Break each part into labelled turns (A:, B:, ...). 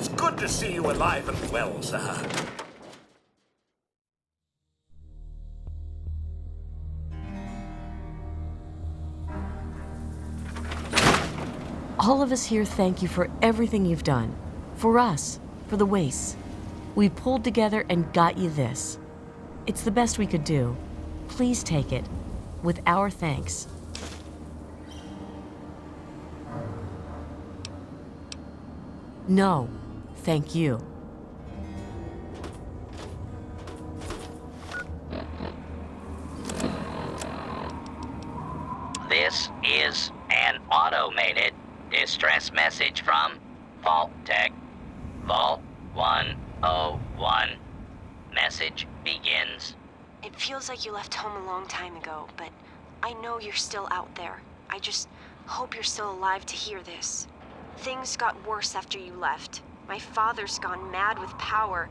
A: It's good to see you alive and well, sir.
B: All of us here thank you for everything you've done. For us, for the wastes. We pulled together and got you this. It's the best we could do. Please take it, with our thanks. No, thank you.
C: This is an automated distress message from Vault Tech. Vault 101. Message begins.
D: It feels like you left home a long time ago, but I know you're still out there. I just hope you're still alive to hear this. Things got worse after you left. My father's gone mad with power.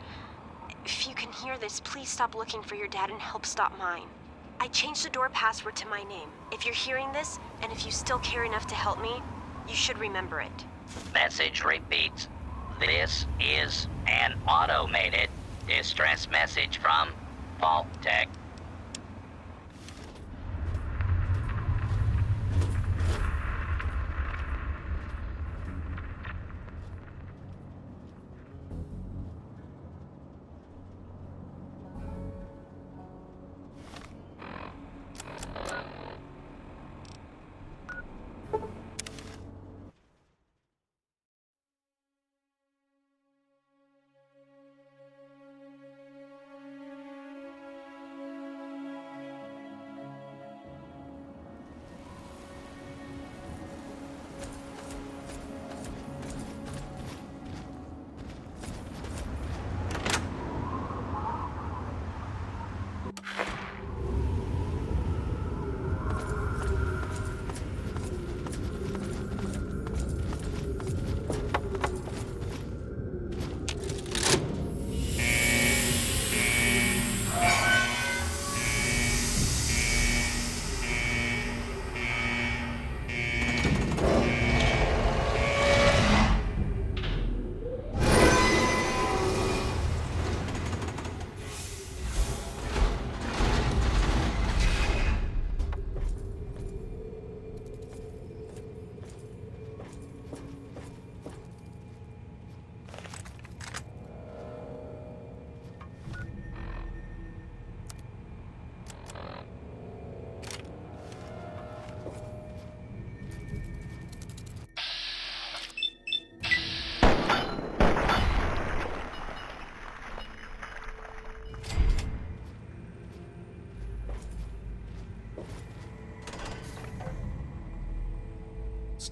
D: If you can hear this, please stop looking for your dad and help stop mine. I changed the door password to my name. If you're hearing this, and if you still care enough to help me, you should remember it.
C: Message repeats. This is an automated distress message from Vault Tech.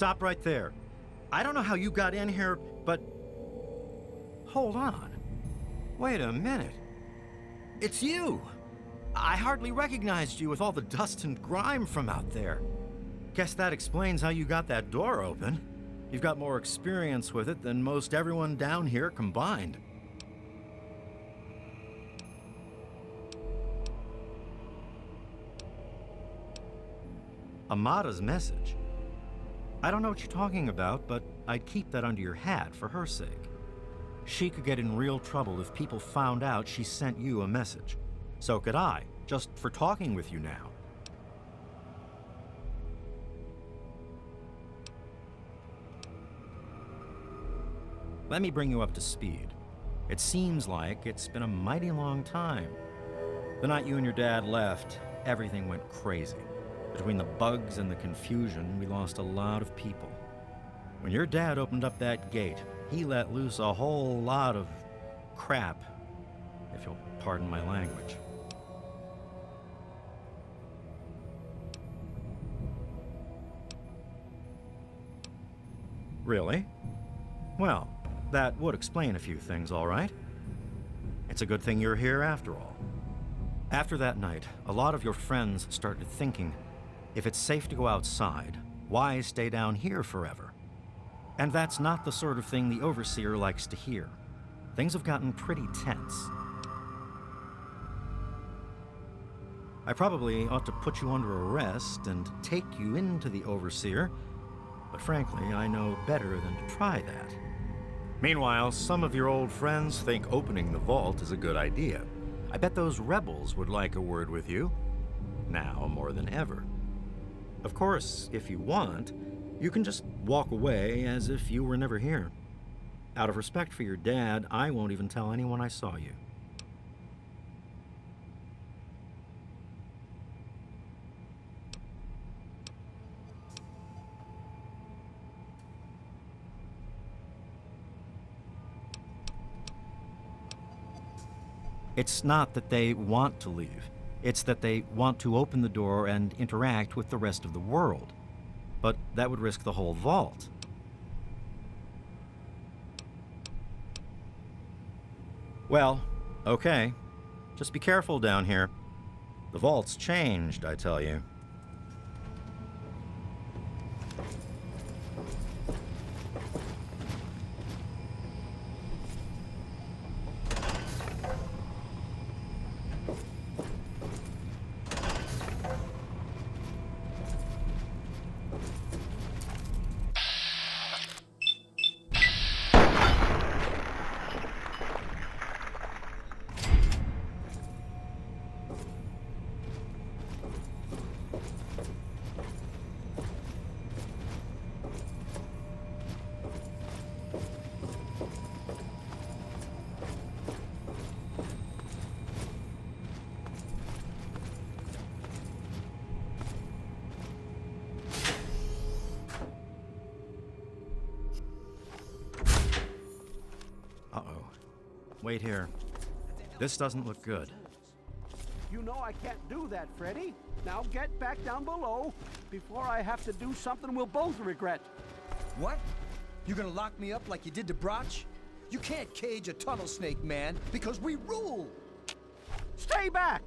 E: Stop right there. I don't know how you got in here, but... Hold on. Wait a minute. It's you! I hardly recognized you with all the dust and grime from out there. Guess that explains how you got that door open. You've got more experience with it than most everyone down here combined. Amada's message. I don't know what you're talking about, but I'd keep that under your hat for her sake. She could get in real trouble if people found out she sent you a message. So could I, just for talking with you now. Let me bring you up to speed. It seems like it's been a mighty long time. The night you and your dad left, everything went crazy. Between the bugs and the confusion, we lost a lot of people. When your dad opened up that gate, he let loose a whole lot of crap, if you'll pardon my language. Really? Well, that would explain a few things, all right. It's a good thing you're here after all. After that night, a lot of your friends started thinking, if it's safe to go outside, why stay down here forever? And that's not the sort of thing the Overseer likes to hear. Things have gotten pretty tense. I probably ought to put you under arrest and take you into the Overseer, but frankly, I know better than to try that. Meanwhile, some of your old friends think opening the vault is a good idea. I bet those rebels would like a word with you, now more than ever. Of course, if you want, you can just walk away as if you were never here. Out of respect for your dad, I won't even tell anyone I saw you. It's not that they want to leave. It's that they want to open the door and interact with the rest of the world. But that would risk the whole vault. Well, okay. Just be careful down here. The vault's changed, I tell you. Uh-oh. Wait here. This doesn't look good.
F: You know I can't do that, Freddy. Now get back down below before I have to do something we'll both regret.
G: What? You gonna lock me up like you did to Broch? You can't cage a tunnel snake, man, because we rule!
F: Stay back!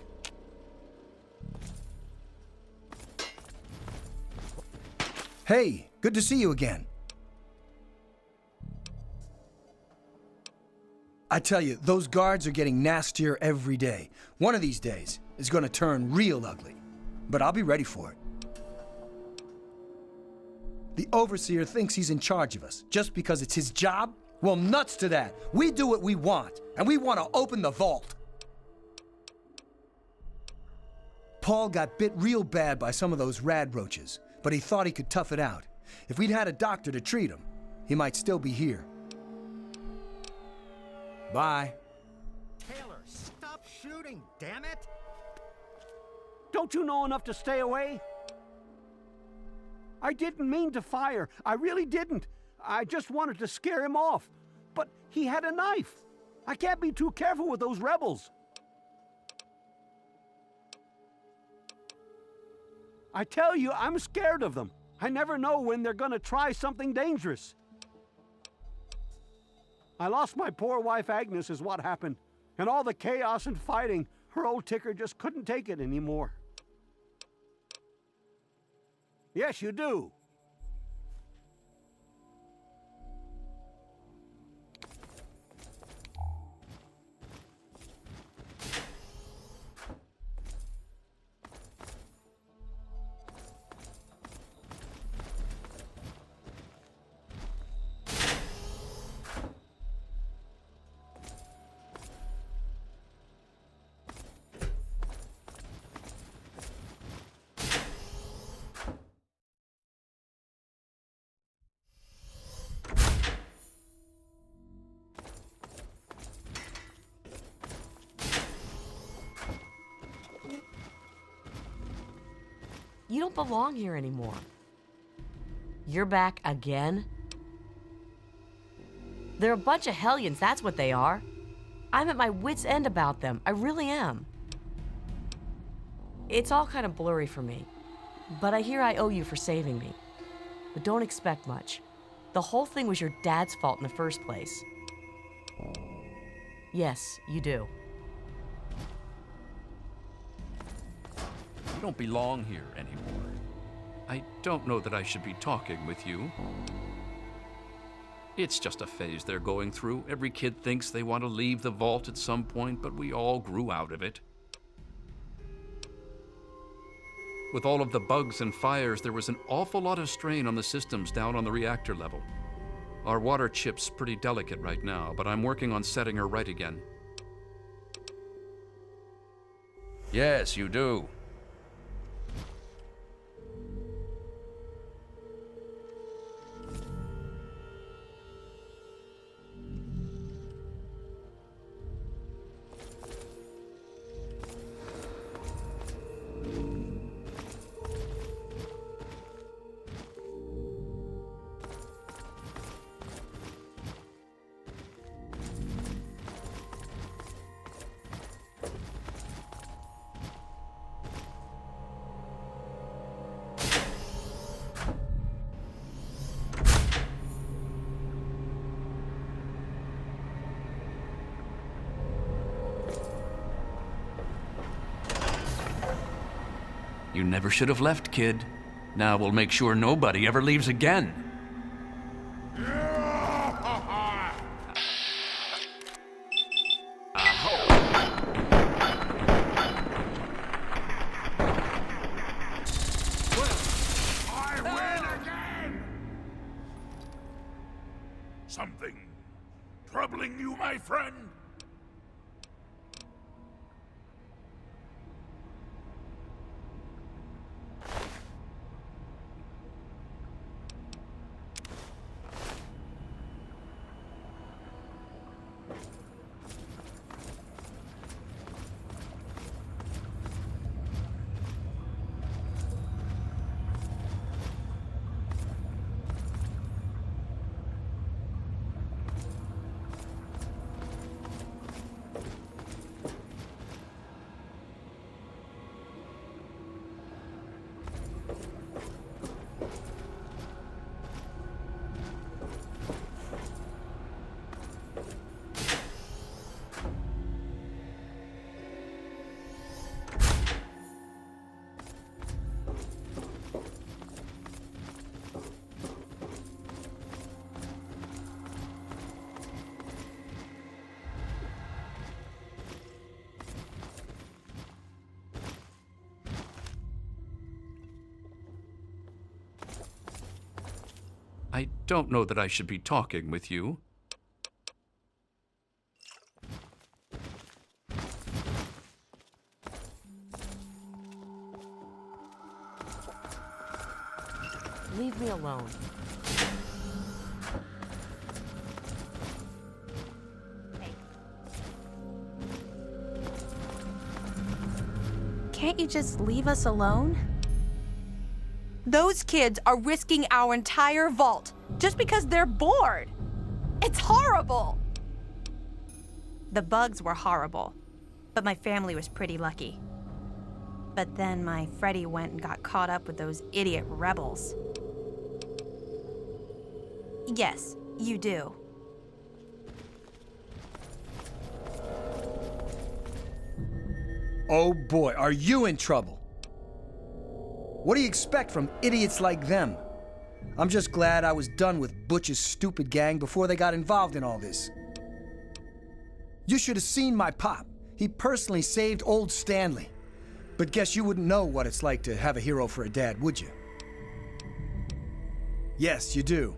G: Hey, good to see you again. I tell you, those guards are getting nastier every day. One of these days, it's gonna turn real ugly. But I'll be ready for it. The Overseer thinks he's in charge of us, just because it's his job? Well, nuts to that. We do what we want, and we want to open the vault. Paul got bit real bad by some of those rad roaches, but he thought he could tough it out. If we'd had a doctor to treat him, he might still be here. Bye.
E: Taylor, stop shooting, damn it!
F: Don't you know enough to stay away? I didn't mean to fire. I really didn't. I just wanted to scare him off. But he had a knife. I can't be too careful with those rebels. I tell you, I'm scared of them. I never know when they're gonna try something dangerous. I lost my poor wife Agnes is what happened. And all the chaos and fighting, her old ticker just couldn't take it anymore. Yes, you do.
B: You don't belong here anymore. You're back again? They're a bunch of hellions, that's what they are. I'm at my wit's end about them. I really am. It's all kind of blurry for me. But I hear I owe you for saving me. But don't expect much. The whole thing was your dad's fault in the first place. Yes, you do.
H: You don't belong here anymore. I don't know that I should be talking with you. It's just a phase they're going through. Every kid thinks they want to leave the vault at some point, but we all grew out of it. With all of the bugs and fires, there was an awful lot of strain on the systems down on the reactor level. Our water chip's pretty delicate right now, but I'm working on setting her right again. Yes, you do. You never should have left, kid. Now we'll make sure nobody ever leaves again.
A: I win again! Something troubling you, my friend?
H: I don't know that I should be talking with you.
B: Leave me alone.
I: Can't you just leave us alone? Those kids are risking our entire vault just because they're bored. It's horrible. The bugs were horrible, but my family was pretty lucky. But then my Freddy went and got caught up with those idiot rebels. Yes, you do.
G: Oh boy, are you in trouble? What do you expect from idiots like them? I'm just glad I was done with Butch's stupid gang before they got involved in all this. You should have seen my pop. He personally saved old Stanley. But guess you wouldn't know what it's like to have a hero for a dad, would you? Yes, you do.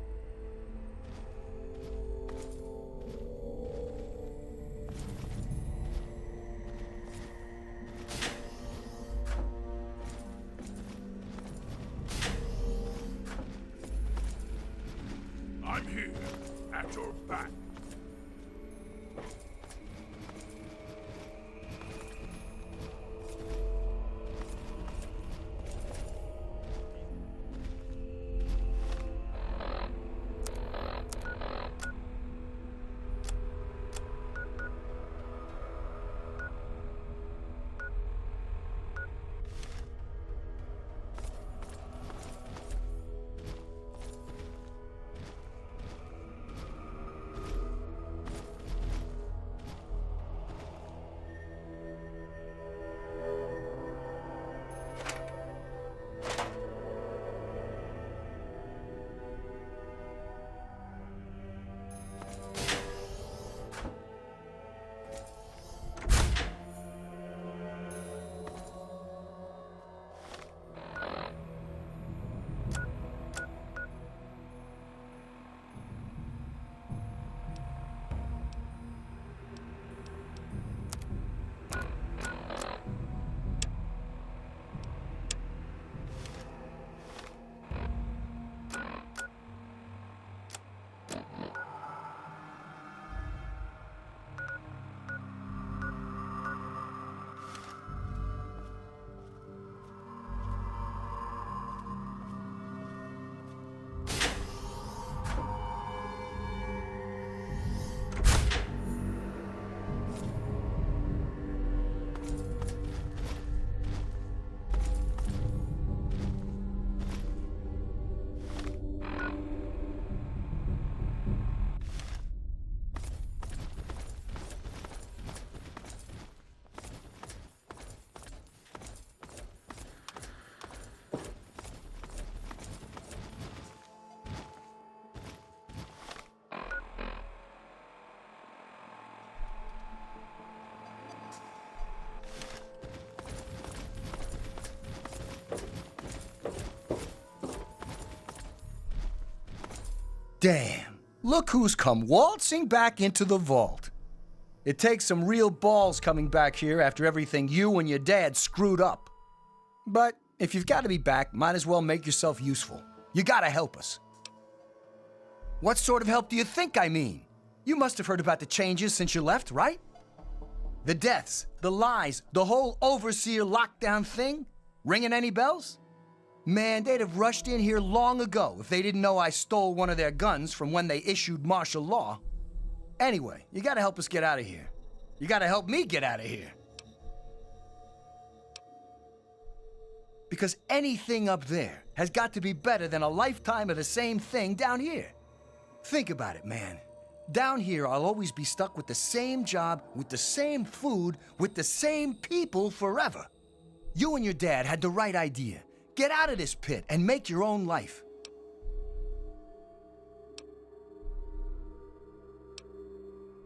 A: I'm here, at your back.
G: Damn, look who's come waltzing back into the vault. It takes some real balls coming back here after everything you and your dad screwed up. But if you've got to be back, might as well make yourself useful. You gotta help us. What sort of help do you think I mean? You must have heard about the changes since you left, right? The deaths, the lies, the whole overseer lockdown thing? Ringing any bells? Man, they'd have rushed in here long ago if they didn't know I stole one of their guns from when they issued martial law. Anyway, you gotta help us get out of here. You gotta help me get out of here. Because anything up there has got to be better than a lifetime of the same thing down here. Think about it, man. Down here, I'll always be stuck with the same job, with the same food, with the same people forever. You and your dad had the right idea. Get out of this pit and make your own life.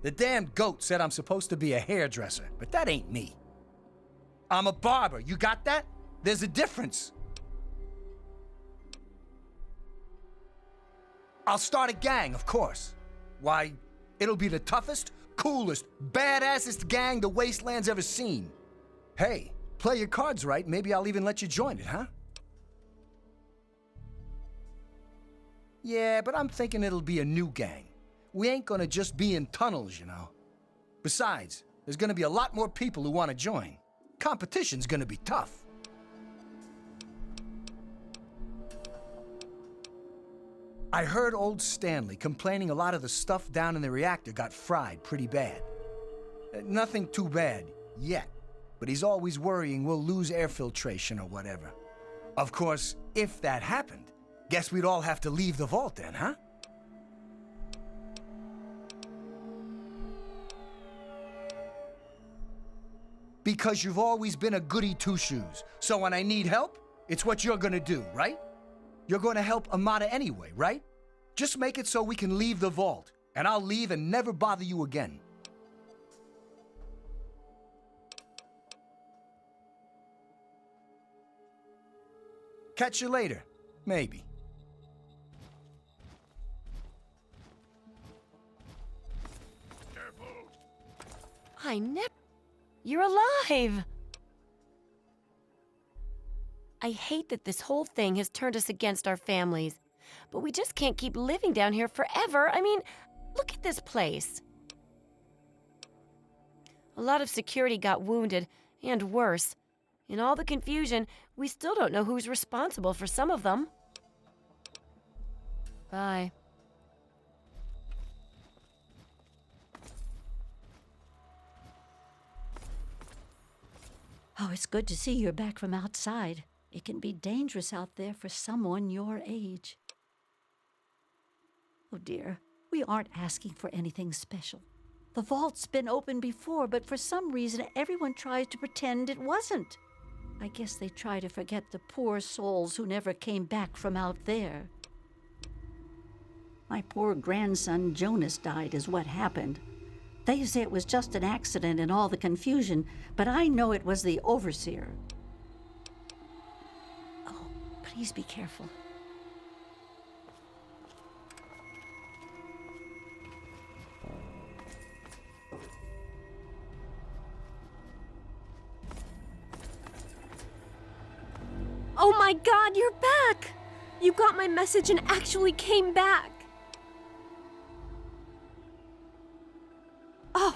G: The damn goat said I'm supposed to be a hairdresser, but that ain't me. I'm a barber, you got that? There's a difference. I'll start a gang, of course. Why, it'll be the toughest, coolest, badassest gang the Wasteland's ever seen. Hey, play your cards right, maybe I'll even let you join it, huh? Yeah, but I'm thinking it'll be a new gang. We ain't gonna just be in tunnels, you know. Besides, there's gonna be a lot more people who wanna join. Competition's gonna be tough. I heard old Stanley complaining a lot of the stuff down in the reactor got fried pretty bad. Nothing too bad, yet. But he's always worrying we'll lose air filtration or whatever. Of course, if that happened, guess we'd all have to leave the vault then, huh? Because you've always been a goody two-shoes, so when I need help, it's what you're gonna do, right? You're gonna help Amada anyway, right? Just make it so we can leave the vault, and I'll leave and never bother you again. Catch you later, maybe.
A: Careful.
B: I never... You're alive! I hate that this whole thing has turned us against our families. But we just can't keep living down here forever. I mean, look at this place. A lot of security got wounded, and worse. In all the confusion, we still don't know who's responsible for some of them. Bye.
J: Oh, it's good to see you're back from outside. It can be dangerous out there for someone your age. Oh dear, we aren't asking for anything special. The vault's been open before, but for some reason everyone tries to pretend it wasn't. I guess they try to forget the poor souls who never came back from out there. My poor grandson Jonas died is what happened. They say it was just an accident in all the confusion, but I know it was the overseer. Oh, please be careful.
D: Oh my God, you're back! You got my message and actually came back. Oh,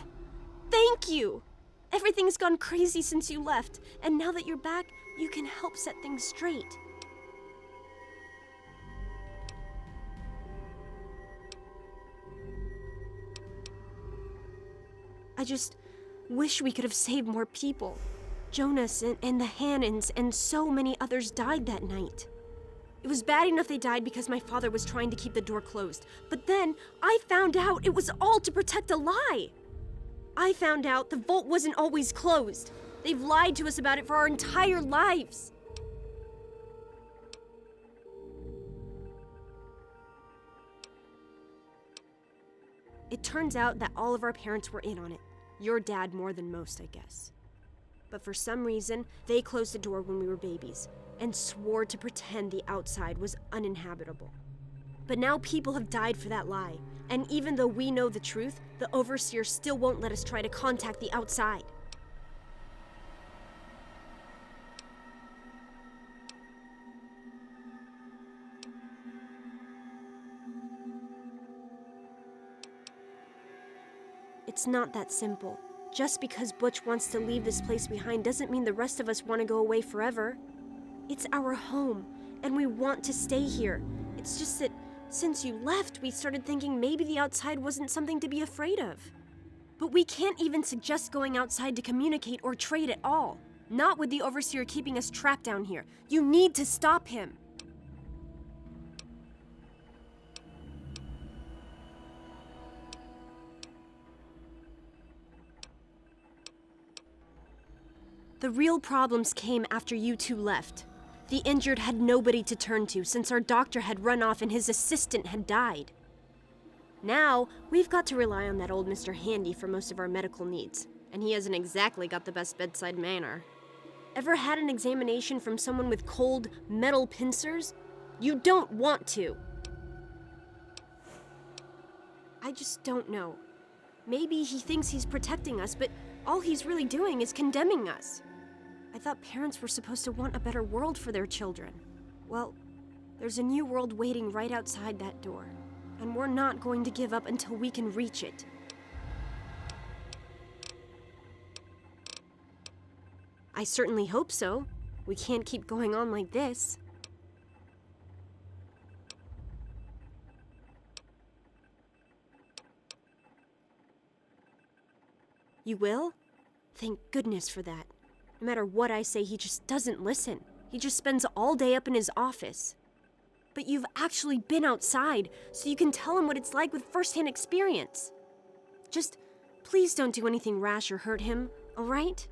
D: thank you! Everything's gone crazy since you left, and now that you're back, you can help set things straight. I just wish we could have saved more people. Jonas and the Hannons and so many others died that night. It was bad enough they died because my father was trying to keep the door closed, but then I found out it was all to protect a lie. I found out the vault wasn't always closed. They've lied to us about it for our entire lives. It turns out that all of our parents were in on it. Your dad more than most, I guess. But for some reason, they closed the door when we were babies and swore to pretend the outside was uninhabitable. But now people have died for that lie. And even though we know the truth, the Overseer still won't let us try to contact the outside. It's not that simple. Just because Butch wants to leave this place behind doesn't mean the rest of us want to go away forever. It's our home, and we want to stay here. It's just that since you left, we started thinking maybe the outside wasn't something to be afraid of. But we can't even suggest going outside to communicate or trade at all. Not with the Overseer keeping us trapped down here. You need to stop him. The real problems came after you two left. The injured had nobody to turn to since our doctor had run off and his assistant had died. Now, we've got to rely on that old Mr. Handy for most of our medical needs, and he hasn't exactly got the best bedside manner. Ever had an examination from someone with cold, metal pincers? You don't want to. I just don't know. Maybe he thinks he's protecting us, but all he's really doing is condemning us. I thought parents were supposed to want a better world for their children. Well, there's a new world waiting right outside that door, and we're not going to give up until we can reach it. I certainly hope so. We can't keep going on like this. You will? Thank goodness for that. No matter what I say, he just doesn't listen. He just spends all day up in his office. But you've actually been outside, so you can tell him what it's like with first-hand experience. Just, please don't do anything rash or hurt him, all right?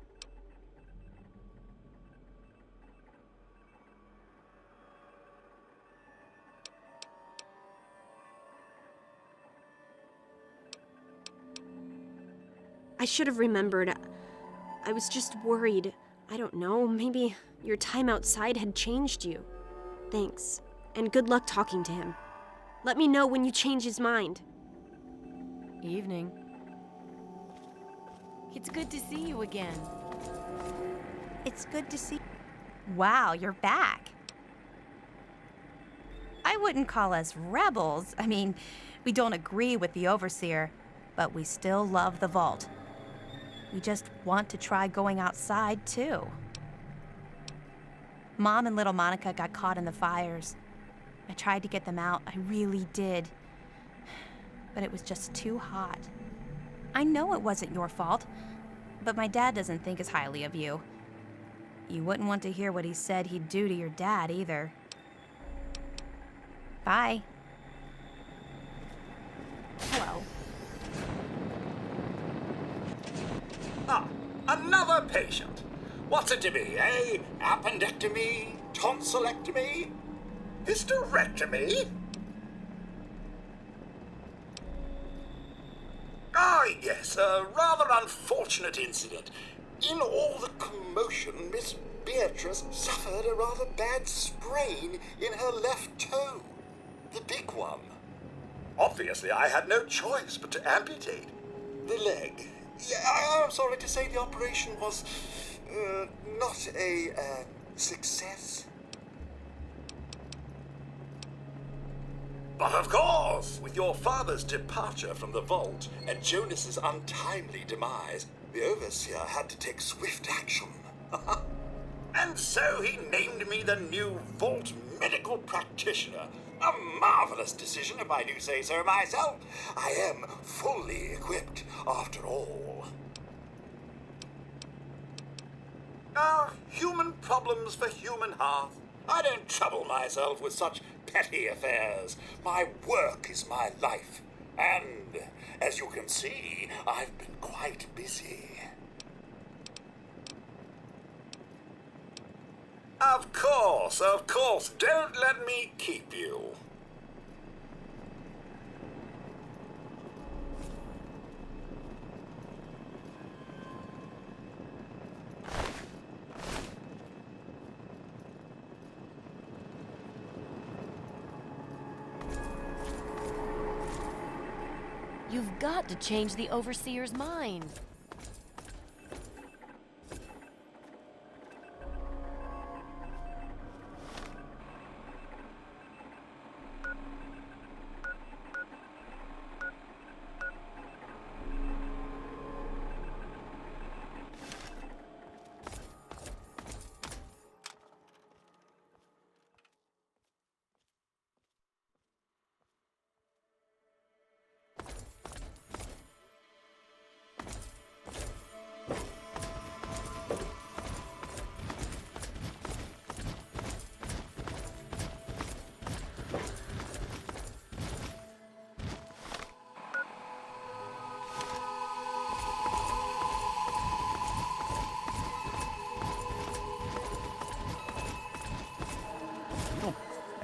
D: I should have remembered. I was just worried. I don't know, maybe your time outside had changed you. Thanks, and good luck talking to him. Let me know when you change his mind.
B: Evening. It's good to see you again.
I: It's good to see. Wow, you're back. I wouldn't call us rebels. I mean, we don't agree with the Overseer, but we still love the vault. We just want to try going outside, too. Mom and little Monica got caught in the fires. I tried to get them out, I really did. But it was just too hot. I know it wasn't your fault, but my dad doesn't think as highly of you. You wouldn't want to hear what he said he'd do to your dad, either. Bye. Hello.
A: Ah, another patient. What's it to be, eh? Appendectomy? Tonsillectomy? Hysterectomy? Ah, yes, a rather unfortunate incident. In all the commotion, Miss Beatrice suffered a rather bad sprain in her left toe. The big one. Obviously, I had no choice but to amputate the leg. Yeah, I'm sorry to say the operation was not a success. But of course, with your father's departure from the vault and Jonas's untimely demise, the Overseer had to take swift action. And so he named me the new Vault Medical Practitioner. A marvelous decision, if I do say so myself. I am fully equipped, after all. Human problems for human hearth. I don't trouble myself with such petty affairs. My work is my life. And, as you can see, I've been quite busy. Of course. Don't let me keep you.
B: You've got to change the overseer's mind.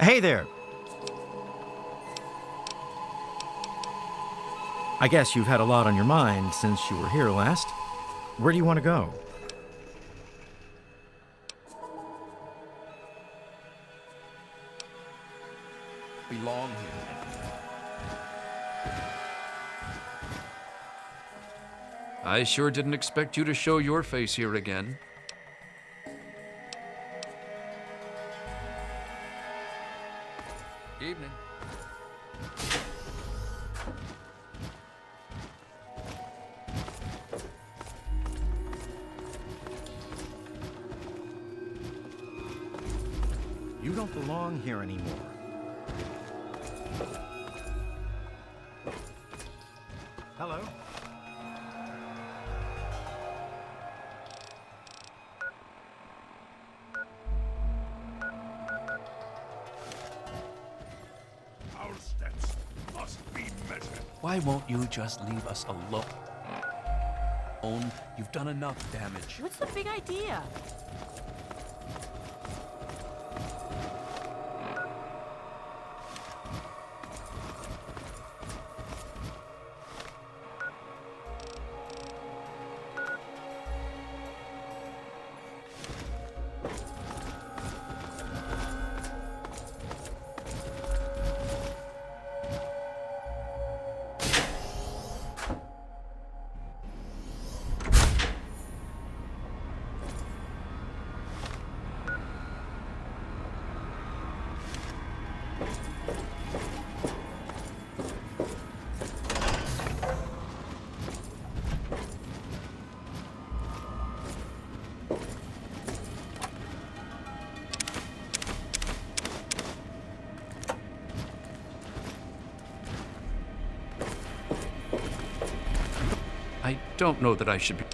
E: Hey there! I guess you've had a lot on your mind since you were here last. Where do you want to go?
H: Belong here. I sure didn't expect you to show your face here again. Evening.
E: You don't belong here anymore. Hello?
K: Our steps must be measured.
H: Why won't you just leave us alone? You've done enough damage.
B: What's the big idea?
H: I don't know that I should be.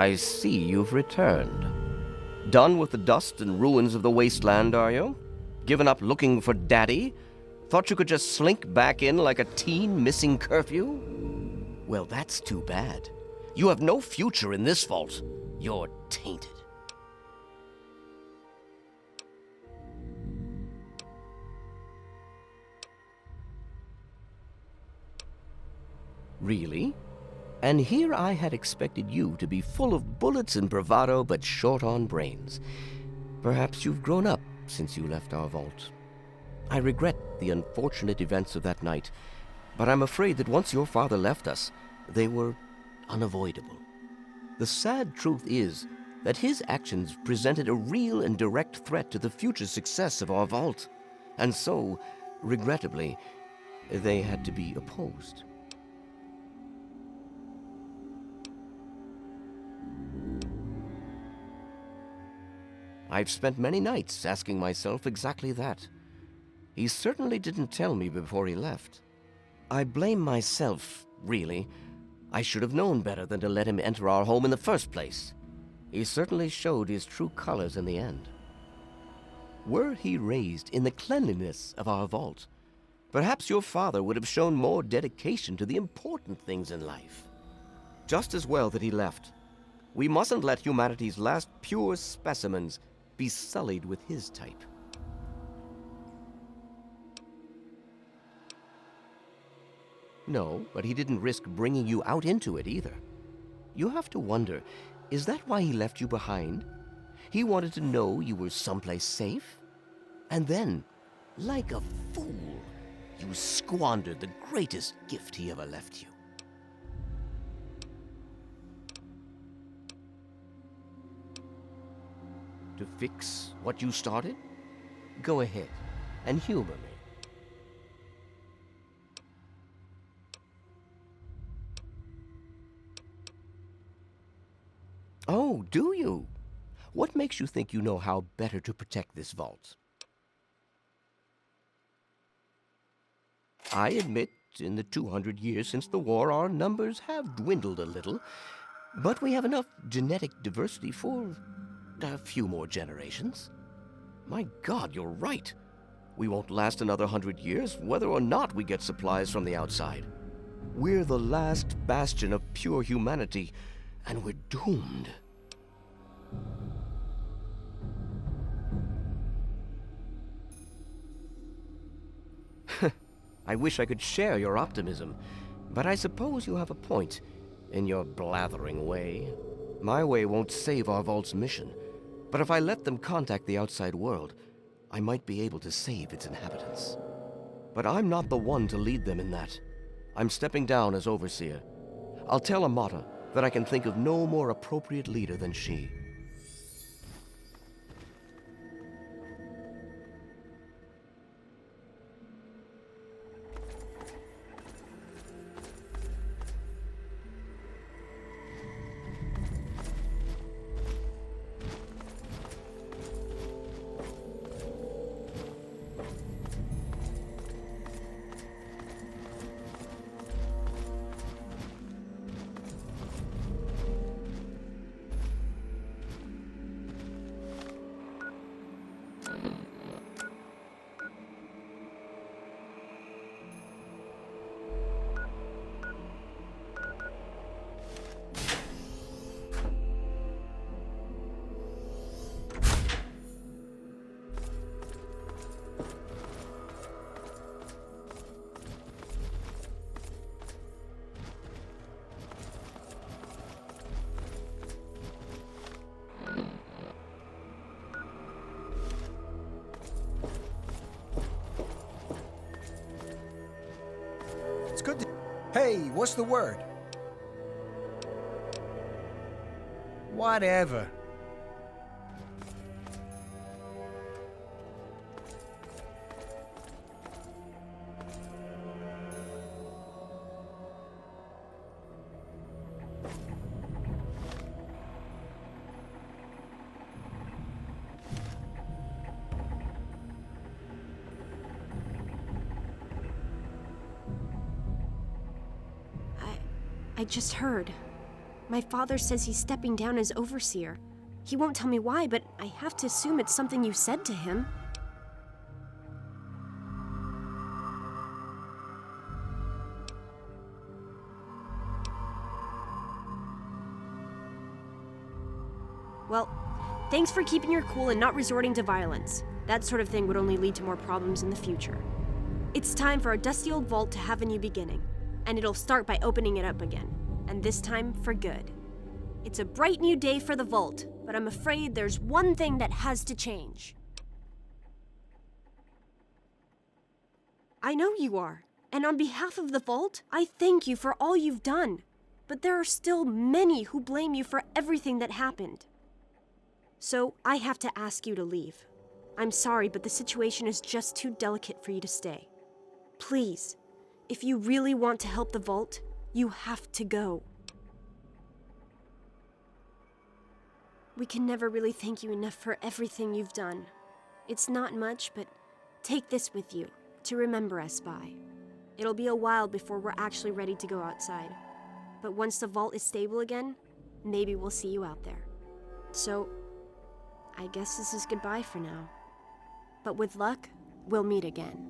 L: I see you've returned. Done with the dust and ruins of the wasteland, are you? Given up looking for Daddy? Thought you could just slink back in like a teen missing curfew? Well, that's too bad. You have no future in this vault. You're tainted. Really? And here I had expected you to be full of bullets and bravado, but short on brains. Perhaps you've grown up since you left our vault. I regret the unfortunate events of that night, but I'm afraid that once your father left us, they were unavoidable. The sad truth is that his actions presented a real and direct threat to the future success of our vault, and so, regrettably, they had to be opposed. I've spent many nights asking myself exactly that. He certainly didn't tell me before he left. I blame myself, really. I should have known better than to let him enter our home in the first place. He certainly showed his true colors in the end. Were he raised in the cleanliness of our vault, perhaps your father would have shown more dedication to the important things in life. Just as well that he left. We mustn't let humanity's last pure specimens be sullied with his type. No, but he didn't risk bringing you out into it either. You have to wonder, is that why he left you behind? He wanted to know you were someplace safe? And then, like a fool, you squandered the greatest gift he ever left you. To fix what you started? Go ahead and humor me. Oh, do you? What makes you think you know how better to protect this vault? I admit, in the 200 years since the war, our numbers have dwindled a little, but we have enough genetic diversity for a few more generations. My God, you're right. We won't last another 100 years, whether or not we get supplies from the outside. We're the last bastion of pure humanity, and we're doomed. I wish I could share your optimism, but I suppose you have a point in your blathering way. My way won't save our vault's mission, but if I let them contact the outside world, I might be able to save its inhabitants. But I'm not the one to lead them in that. I'm stepping down as overseer. I'll tell Amata that I can think of no more appropriate leader than she.
G: It's good to... Hey, what's the word? Whatever.
D: I just heard. My father says he's stepping down as overseer. He won't tell me why, but I have to assume it's something you said to him. Well, thanks for keeping your cool and not resorting to violence. That sort of thing would only lead to more problems in the future. It's time for our dusty old vault to have a new beginning, and it'll start by opening it up again, and this time for good. It's a bright new day for the vault, but I'm afraid there's one thing that has to change. I know you are, and on behalf of the vault, I thank you for all you've done. But there are still many who blame you for everything that happened. So I have to ask you to leave. I'm sorry, but the situation is just too delicate for you to stay. Please, if you really want to help the vault, you have to go. We can never really thank you enough for everything you've done. It's not much, but take this with you to remember us by. It'll be a while before we're actually ready to go outside. But once the vault is stable again, maybe we'll see you out there. So, I guess this is goodbye for now. But with luck, we'll meet again.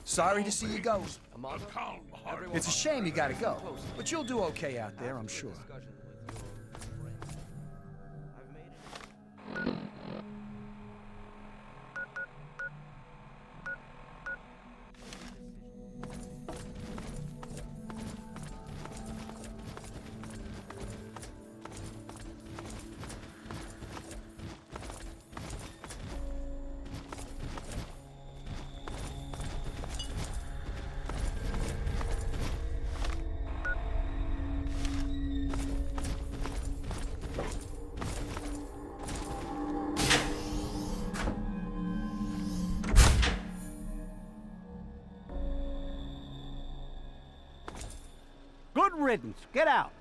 G: Sorry to see you go.
K: Calm, heart.
G: It's a shame you gotta go, but you'll do okay out there, I'm sure.
F: Good riddance. Get out.